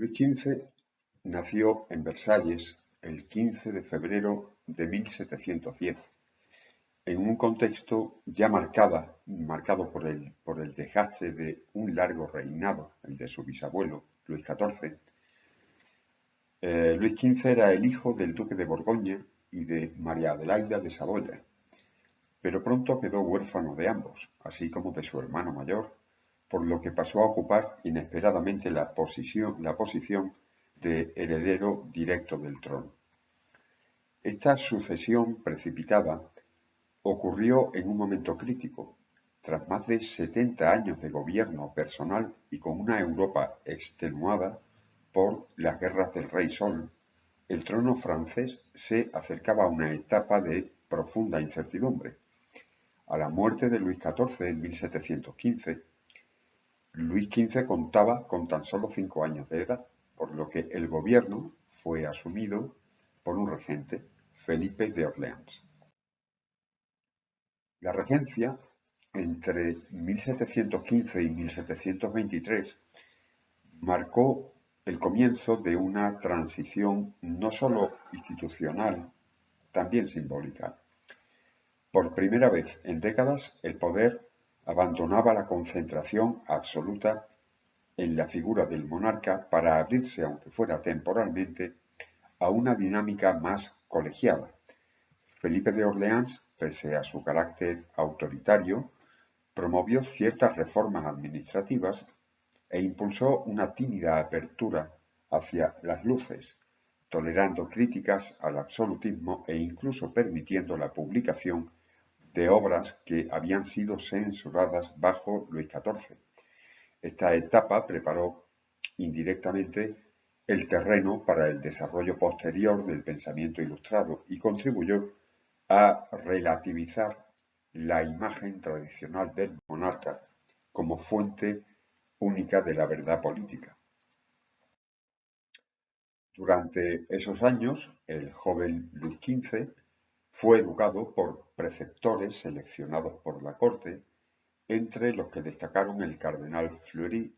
Luis XV nació en Versalles el 15 de febrero de 1710, en un contexto ya marcado por el desgaste de un largo reinado, el de su bisabuelo, Luis XIV. Luis XV era el hijo del duque de Borgoña y de María Adelaida de Saboya, pero pronto quedó huérfano de ambos, así como de su hermano mayor, por lo que pasó a ocupar inesperadamente la posición de heredero directo del trono. Esta sucesión precipitada ocurrió en un momento crítico, tras más de 70 años de gobierno personal y con una Europa extenuada por las guerras del Rey Sol. El trono francés se acercaba a una etapa de profunda incertidumbre. A la muerte de Luis XIV en 1715, Luis XV contaba con tan solo 5 años de edad, por lo que el gobierno fue asumido por un regente, Felipe de Orleans. La regencia, entre 1715 y 1723, marcó el comienzo de una transición no solo institucional, también simbólica. Por primera vez en décadas, el poder abandonaba la concentración absoluta en la figura del monarca para abrirse, aunque fuera temporalmente, a una dinámica más colegiada. Felipe de Orleans, pese a su carácter autoritario, promovió ciertas reformas administrativas e impulsó una tímida apertura hacia las luces, tolerando críticas al absolutismo e incluso permitiendo la publicación de obras que habían sido censuradas bajo Luis XIV. Esta etapa preparó indirectamente el terreno para el desarrollo posterior del pensamiento ilustrado y contribuyó a relativizar la imagen tradicional del monarca como fuente única de la verdad política. Durante esos años, el joven Luis XV fue educado por preceptores seleccionados por la corte, entre los que destacaron el cardenal Fleury,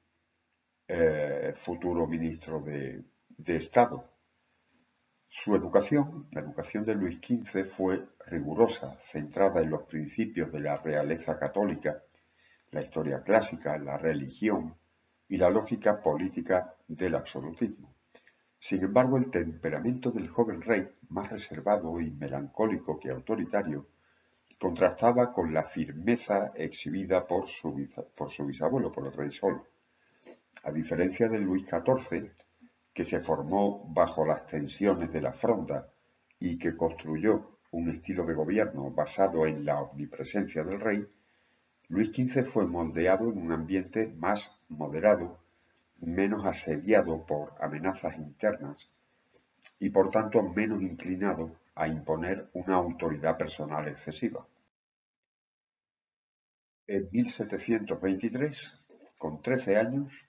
futuro ministro de Estado. La educación de Luis XV fue rigurosa, centrada en los principios de la realeza católica, la historia clásica, la religión y la lógica política del absolutismo. Sin embargo, el temperamento del joven rey, más reservado y melancólico que autoritario, contrastaba con la firmeza exhibida por su bisabuelo, por el Rey Sol. A diferencia de Luis XIV, que se formó bajo las tensiones de la Fronda y que construyó un estilo de gobierno basado en la omnipresencia del rey, Luis XV fue moldeado en un ambiente más moderado, menos asediado por amenazas internas y por tanto menos inclinado a imponer una autoridad personal excesiva. En 1723, con 13 años,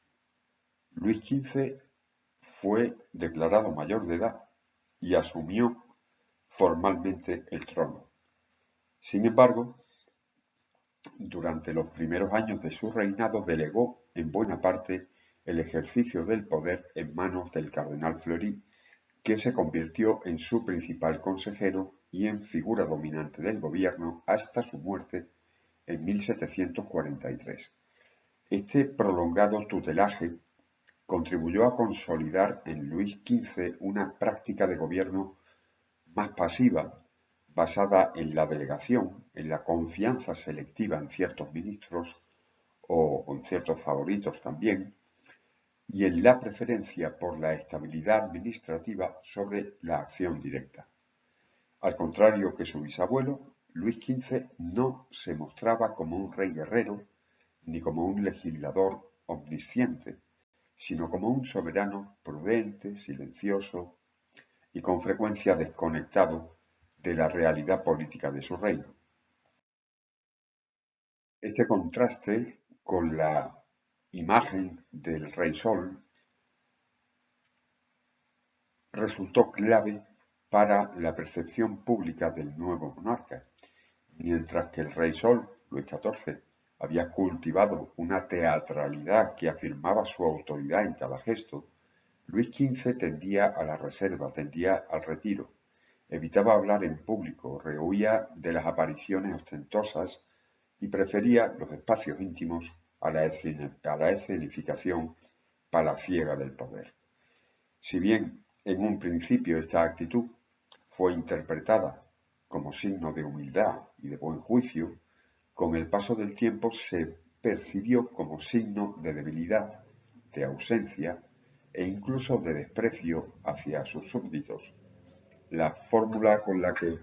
Luis XV fue declarado mayor de edad y asumió formalmente el trono. Sin embargo, durante los primeros años de su reinado delegó en buena parte el ejercicio del poder en manos del cardenal Fleury, que se convirtió en su principal consejero y en figura dominante del gobierno hasta su muerte en 1743. Este prolongado tutelaje contribuyó a consolidar en Luis XV una práctica de gobierno más pasiva, basada en la delegación, en la confianza selectiva en ciertos ministros o en ciertos favoritos también, y en la preferencia por la estabilidad administrativa sobre la acción directa. Al contrario que su bisabuelo, Luis XV no se mostraba como un rey guerrero ni como un legislador omnisciente, sino como un soberano prudente, silencioso y con frecuencia desconectado de la realidad política de su reino. Este contraste con la imagen del Rey Sol resultó clave para la percepción pública del nuevo monarca, mientras que el Rey Sol, Luis XIV, había cultivado una teatralidad que afirmaba su autoridad en cada gesto. Luis XV tendía a la reserva, tendía al retiro, evitaba hablar en público, rehuía de las apariciones ostentosas y prefería los espacios íntimos a la escenificación palaciega del poder. Si bien en un principio esta actitud fue interpretada como signo de humildad y de buen juicio, con el paso del tiempo se percibió como signo de debilidad, de ausencia e incluso de desprecio hacia sus súbditos. La fórmula con la que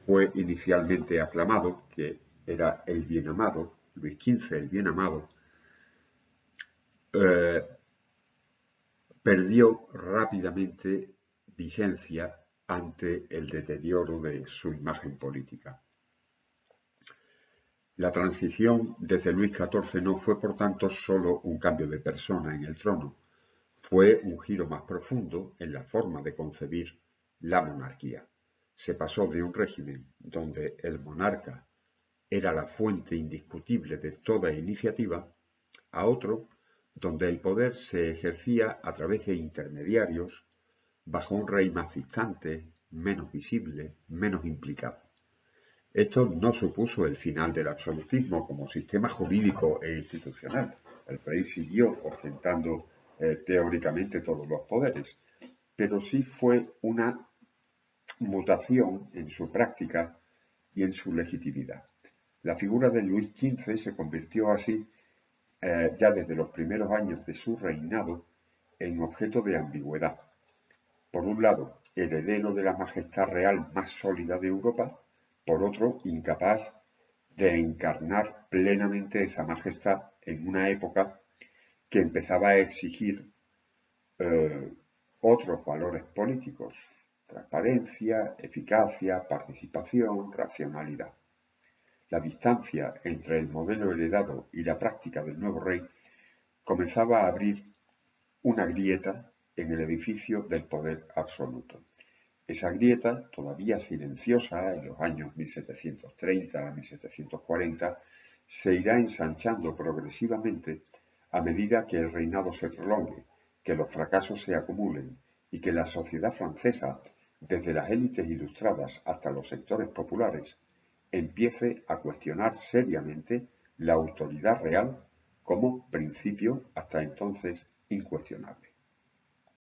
fue inicialmente aclamado, que era el bien amado, Luis XV, el bien amado, eh, perdió rápidamente vigencia ante el deterioro de su imagen política. La transición desde Luis XIV no fue por tanto solo un cambio de persona en el trono, fue un giro más profundo en la forma de concebir la monarquía. Se pasó de un régimen donde el monarca era la fuente indiscutible de toda iniciativa a otro donde el poder se ejercía a través de intermediarios bajo un rey más distante, menos visible, menos implicado. Esto no supuso el final del absolutismo como sistema jurídico e institucional. El rey siguió ostentando teóricamente todos los poderes, pero sí fue una mutación en su práctica y en su legitimidad. La figura de Luis XV se convirtió así, ya desde los primeros años de su reinado, en objeto de ambigüedad. Por un lado, heredero de la majestad real más sólida de Europa, por otro, incapaz de encarnar plenamente esa majestad en una época que empezaba a exigir otros valores políticos: transparencia, eficacia, participación, racionalidad. La distancia entre el modelo heredado y la práctica del nuevo rey comenzaba a abrir una grieta en el edificio del poder absoluto. Esa grieta, todavía silenciosa en los años 1730 a 1740, se irá ensanchando progresivamente a medida que el reinado se prolongue, que los fracasos se acumulen y que la sociedad francesa, desde las élites ilustradas hasta los sectores populares, empiece a cuestionar seriamente la autoridad real como principio hasta entonces incuestionable.